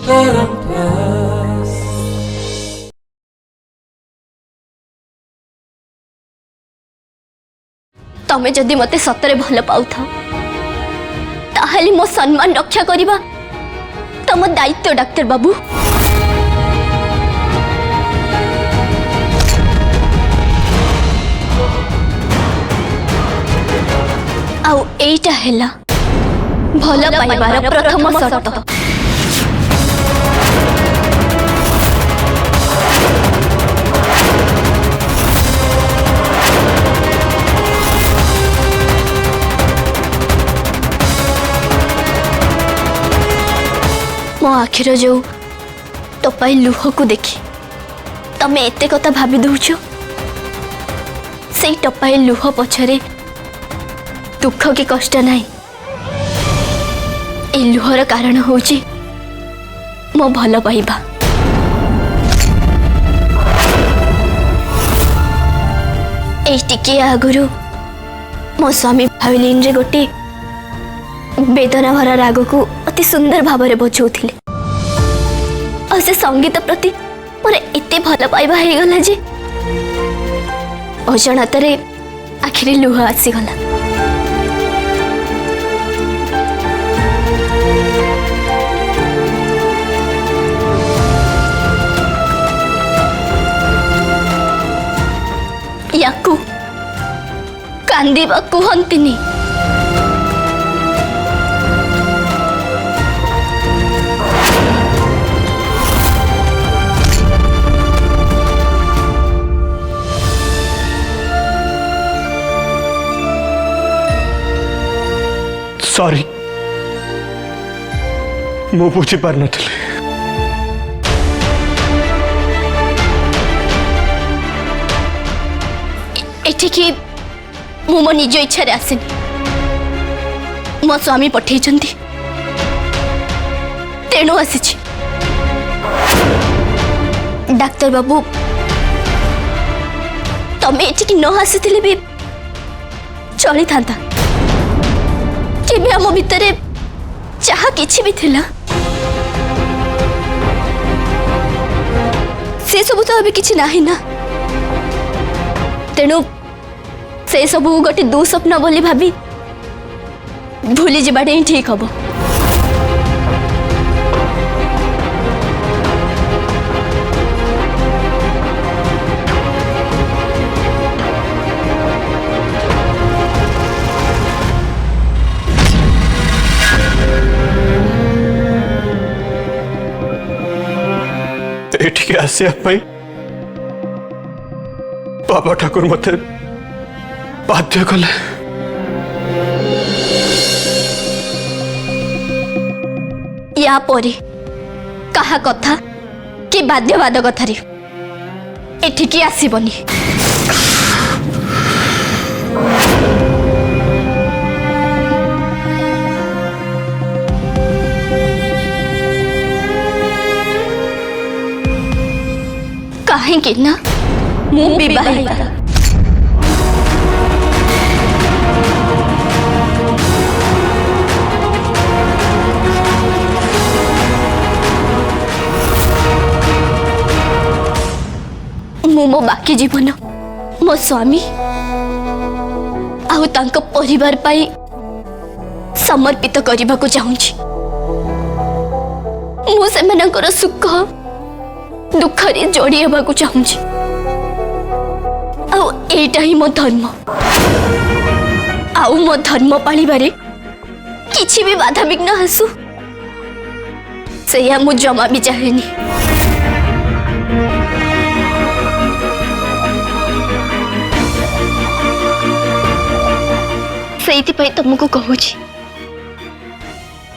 तमें जदि मते सतरे भल पाऊ ताहले मो सम्मान रक्षा करबा तम दायित्व डाक्टर बाबू। आउ एटा हैला भल पाइबार प्रथम शर्त। मो आखिर जो टपाई लुह को देखी तमें एते कथा भाभी दौच से टपाई लुह पछरे दुख की कष्ट नहीं। ए लुहर कारण होची मो भल पाइबा। ए टिके आगुरु मो स्वामी भाविलीन रे गोटे वेदना भरा राग को अति सुंदर भाव में बजाउथिले और से संगीत प्रति मोर एते भल पाइबा हे गला जे अजाणतरे आखिर लुह आसीगला। याकू कांदीबा कहंतिनी। सॉरी मु बुझी पार नथले। एठिकी मु मो निज इच्छा आसिनी मो स्वामी पठे तेणु आसी। डाक्टर बाबू तमें एठिकी न आसी भी चली था आम भितर जहा किछि भी थिला से सब तो अभी किछि नाही ना तेणु से सब गोटे दुस्वप्न बोली भाभी भूली जावाटे ही ठीक हम। एठिके आसिया बाबा ठाकुर मते बाध्य कले। या परे कहा कथा कि बाध्यवाद कथारे एठिकी आसीबनी। कहीं ना मु विवाहिता मु मो बाकी जीवन मो स्वामी आउ तांको परिवार पाई समर्पित करने को चाहूँगी। मु सेमानकर सुख दुखरे जोड़ी हवा को चाहूँगी। आउ एटा ही मो धर्म आउ मो धर्म पालिबारे किछि भी बाधा विघ्न आसु से मु जमा भी चाहेनी। से तुमको कहूँ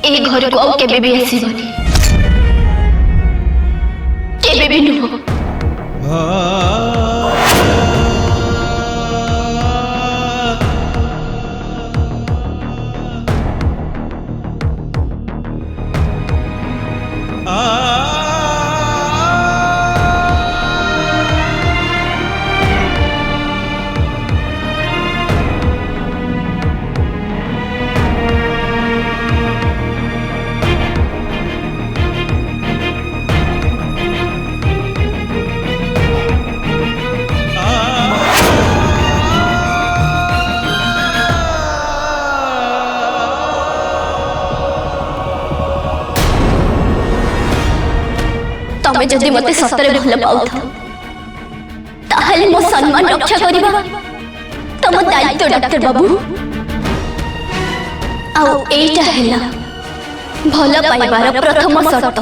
ए घर को केबे भी आसीबनी केबे भी नुह। तमे जदि मते सतरे भल पाउ ताहले मो सम्मान रक्षा करिबा तम दायित्व डॉक्टर बाबू आ एटा हैला भल पाइबार प्रथम शर्त।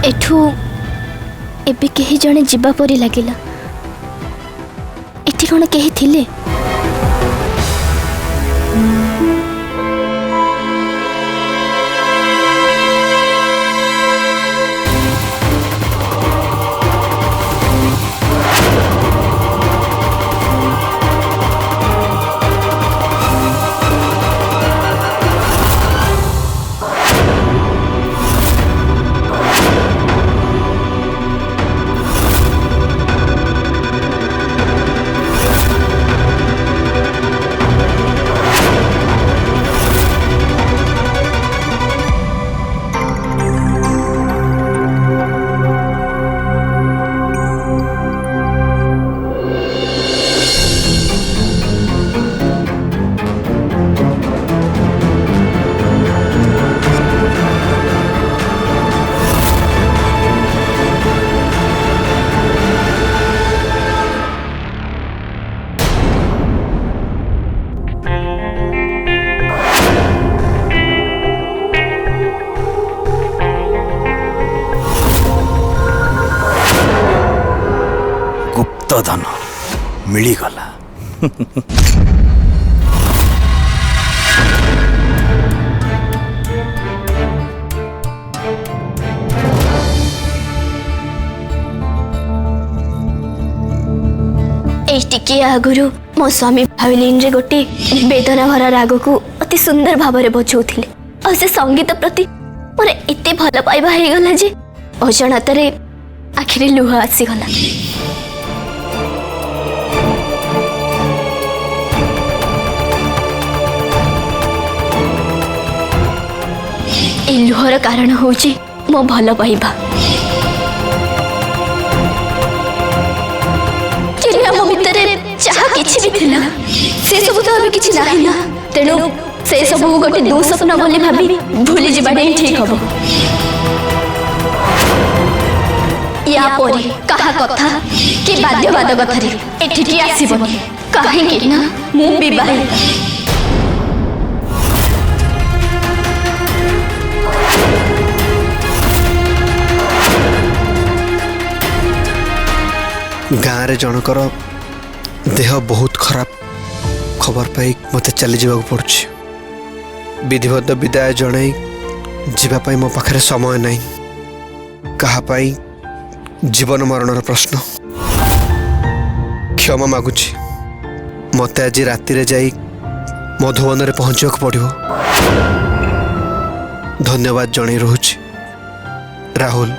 एठू एबे कहीं जने जीवा परी लगिला एठी कौन कहीं थिले धन मिलीगला। टिके आगुरु मो स्वामी भाविलीन रे गोटे वेदना भरा राग को अति सुंदर भाव में बजाउथिले और से संगीत प्रति मोर एते भल पाइबा हे गला जे अजणतरे आखिरे लुह आसीगला। ए लुहर कारण होची मो भल पाइबा जहाँ किछि भी थिला से सब तो अभी किछि नाही ना तेणु से सब गोटे दो सपना बोली भाबी भूली जिबाडे ठीक हबो। या परे कहा कथा कि बाध्यवाद कथारे एठिकी आसीबनी काहे कि ना मु विवाहित गाँव रे जनकर देह बहुत खराब खबर पाई मते चली जावा पड़ुछि। विधिवत विदाय जणाई जीवापाई मो पाखरे समय नहीं कहा पाई जीवन मरणर प्रश्न क्षमा मागुछि मते आज राति रे जाई मधुबन रे पहुंचक पड़िबो। धन्यवाद जणाई रहुछि राहुल।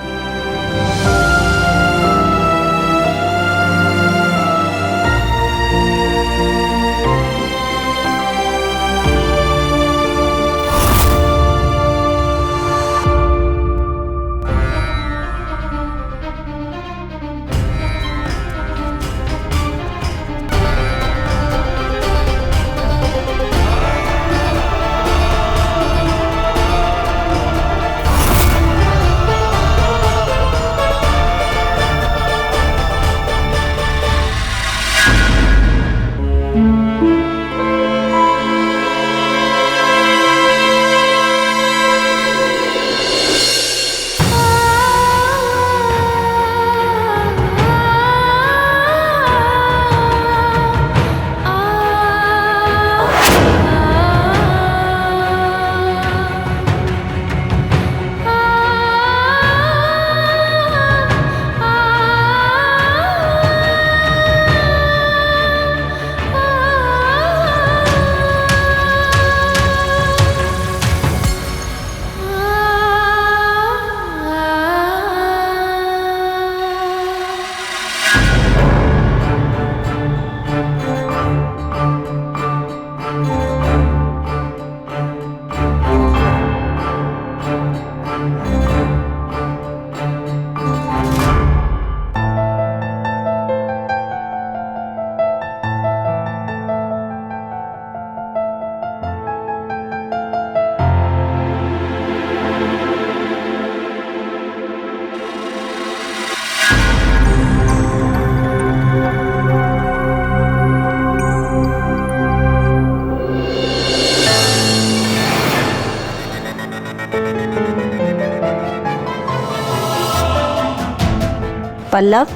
पल्लव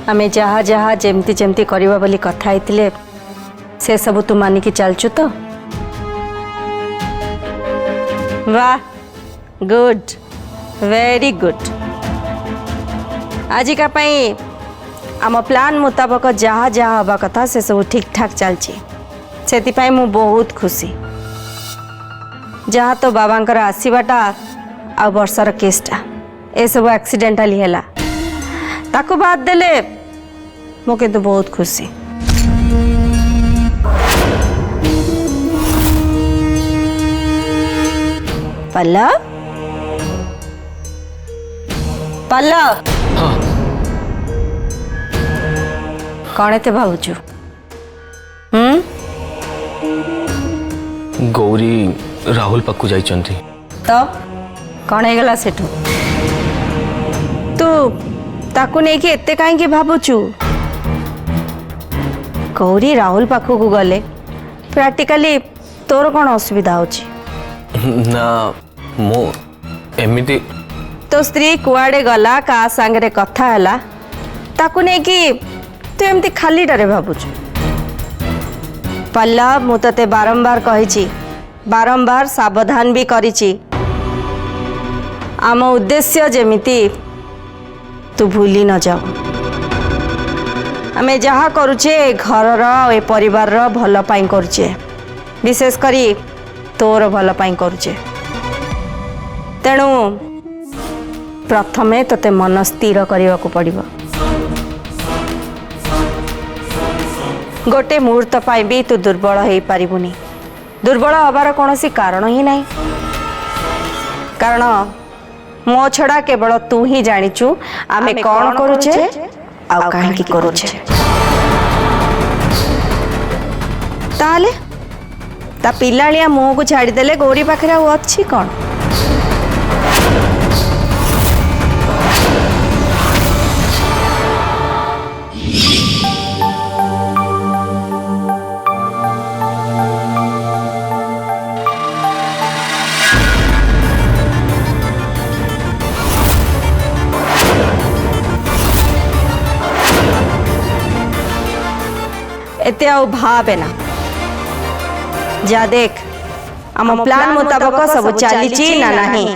आमे जहाँ जहाँ जेमती जेमती करवा बोली कथा होइतिले से सब तू मानिकी चलचु तो वाह गुड वेरी गुड आजिका पाई आम प्लान मुताबक जहाँ जहाँ हवा कथा से सब ठीक ठाक चलची से मु बहुत खुशी जहाँ तो बाबांकर आसवाटा आ वर्षार केसटा ए सब एक्सीडेंटाली है ताको बाद देले मु किंतु बहुत खुशी पल्लव पल्लव कौन एते भावुचु गौरी राहुल पाखु जाइचंती तब कौन है गला सेठू तू ताकू नहीं कि एते काहे कि भाबुचु गौरी राहुल पाखु को गले प्रैक्टिकली तोर कौन असुविधा होची ना मो एमिति तो स्त्री कुआडे गला का सांगरे कथा हैला ताकू नहीं कि तू एमती खाली डरे भाबुचु पल्लव मु तते बारंबार कहिची बारंबार सावधान भी करिची आम उद्देश्य जेमिति तू भूली न जाओ आमे जहाँ करुचे घर ए परिवार भल पाई करुचे विशेष करी तोर भल पाई करुचे तेणु प्रथमे तते मन स्थिर करने को पड़िबो गोटे मुहूर्त पाई भी तू दुर्बल हो पारिबुनी दुर्बल हबार कौन सी कारण ही नहीं कारण मो छड़ा केवल तू ही जानिचु आमे कौन करुचे आ काहे की करुचे ताले ता पिलालिया मुह को छाड़ी देले गौरी पाखरे आ अच्छी कौन एते आउ भावे ना जा देख आम प्लान मुताबक सब चलीची ना नहीं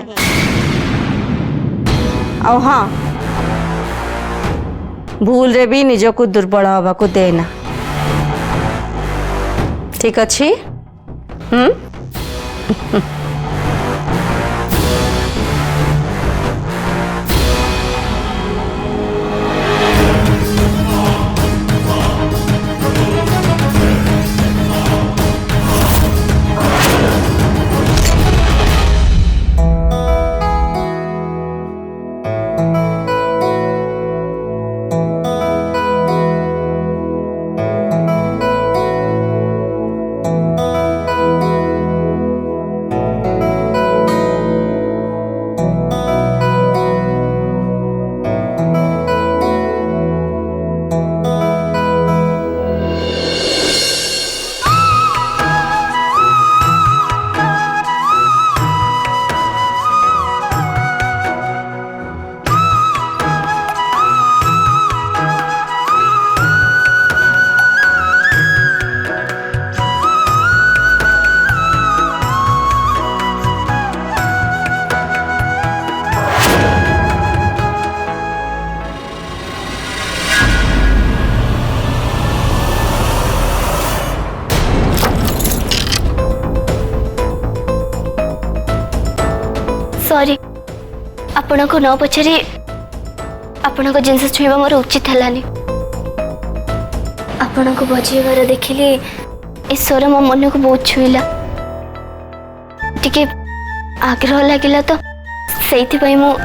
आउ हाँ भूल रे भी निज को दुर्बल हवा को देना ठीक अच्छी सॉरी आपण को न पचारि आपण को जिनस छुईबा मोर उचित हलानी आपण को बजेबार देखिली ए स्वर मो मन को बहुत छुईला टिके आग्रह लागिला तो सेइथि पई मु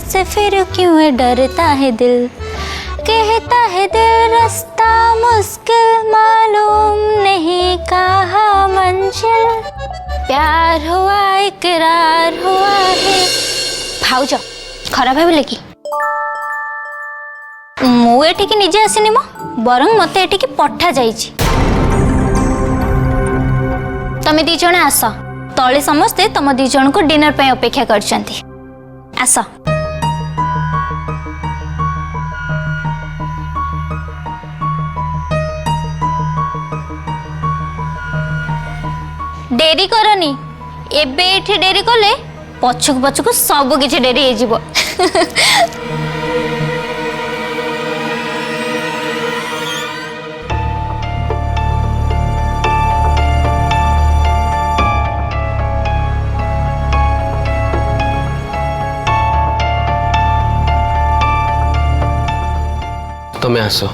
से फिर क्यों है डरता है दिल, कहता है दिल रास्ता मुश्किल मालूम नहीं कहाँ मंजिल, प्यार हुआ इकरार हुआ है। भाउज खराब भाविले कि मु एठिकी निजे आसिनी मो बरं मते एठिकी पठा जाइछि। तमे दी जण आस, तले समस्ते तम दी जण को डिनर पे अपेक्षा करछंती। आस डेरी करनी, एबे एठी डेरी कले पछुक पछुक सब किछि डेरी हे जिवो। तुम्हें आसो।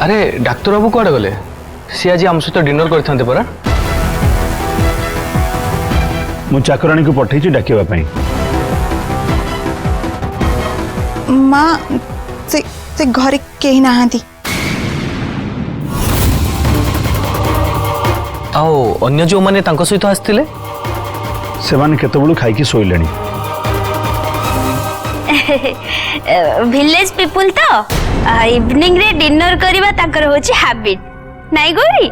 अरे डाक्टर बाबू कौड़े गले? सी आज आम सहित डिनर करते परा। मु चाकराणी को पठेची डाकिबा पई। माँ से घरे केही नाहांती। आओ अन्य जो माने तांको सहित आस्तिले से माने केतबेलु खाइकी सोइलेनी। विलेज पीपुल तो इवनिंग रे डिनर करबा ताकर होची हैबिट नाइ गौरी।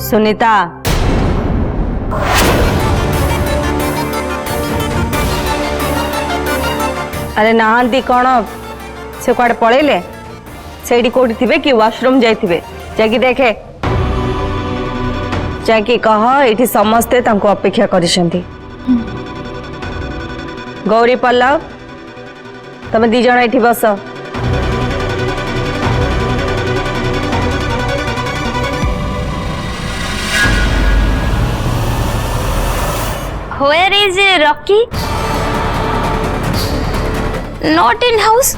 सुनीता अरे नहांती कौन से कुआडे पळेले? सेठी कोठी थिबे कि वॉशरूम जाइथिबे? जाकी देखे, जाकी कह एठी समस्ते तांको अपेक्षा करिसेंती। गौरी पल्लव तमे दी जण एठी बस। Where is Rocky? Not in house.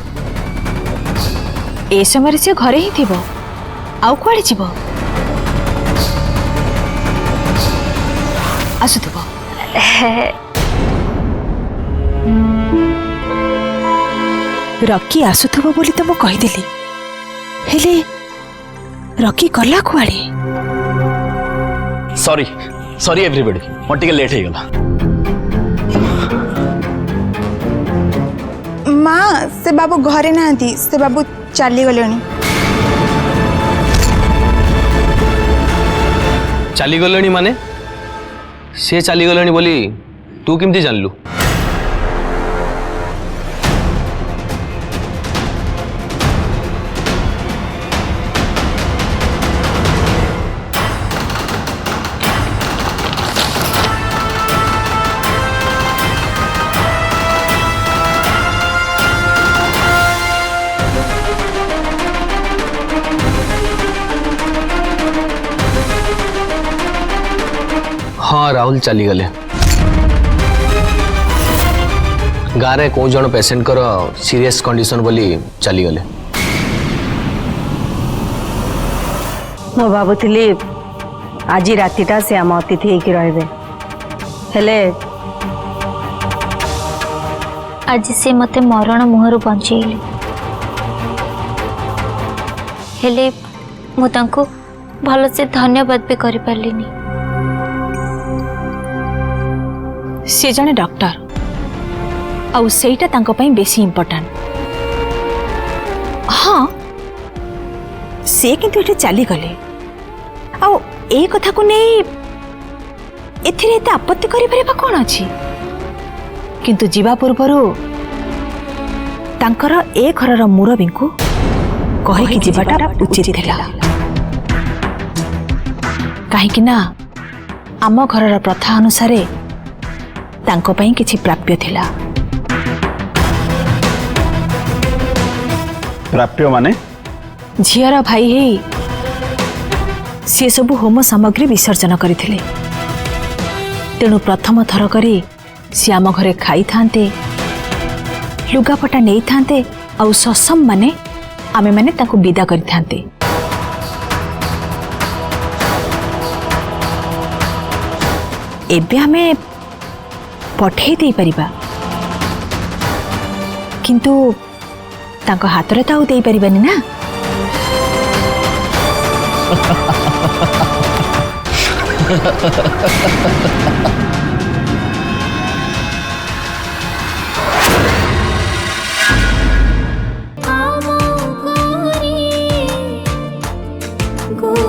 ए समय से घरे ही थिबो, आउ कुआडे जिवो? आसुथबो। रॉकी आसुथबो बोली तो मु कहि देली। हेले रॉकी गला कुआडे? सॉरी सॉरी एवरीबॉडी, मोर टिके लेट हे गला। माँ से बाबू घरे नाहांती, से बाबू चली गलेनी। चली गलेनी माने? से चली गलेनी बोली तू केमती जानलु? हाँ राहुल चली गले। गारे को जन पेशेंट कर सीरियस कंडीशन बोली चली गले। मो भावुली आज रातिटा से आम अतिथि होकर रहे, हेले आज से मते मरण मुहर बंचेले, हेले मु तांको भल से धन्यवाद भी करि पारलिनी। से जने डॉक्टर आउ सेटा तांको पई बेसी इंपोर्टेंट। हाँ से किंतु एटे चली गले आउ ए कथा को नहीं एथिरे एते आपत्ति करि परबा कोन अछि? किंतु जीवा पूर्वरु तांकर ए घरर मुरबींकु कहि कि जीवाटा उचित थिला। काहे कि ना आम घरर प्रथा अनुसारे तांको पई किछि प्राप्य थिला। प्राप्य माने झीर भाई हे सी सब होम सामग्री विसर्जन करथिले तेणु प्रथम थर करे सी आम घरे खाई थांते लुगापटा नहीं थांते आउ ससम माने आमे माने ताको विदा करि थांते। एबे आमे पठेई देई परिबा किंतु तांको हातरे तो देई परिबानी ना। गो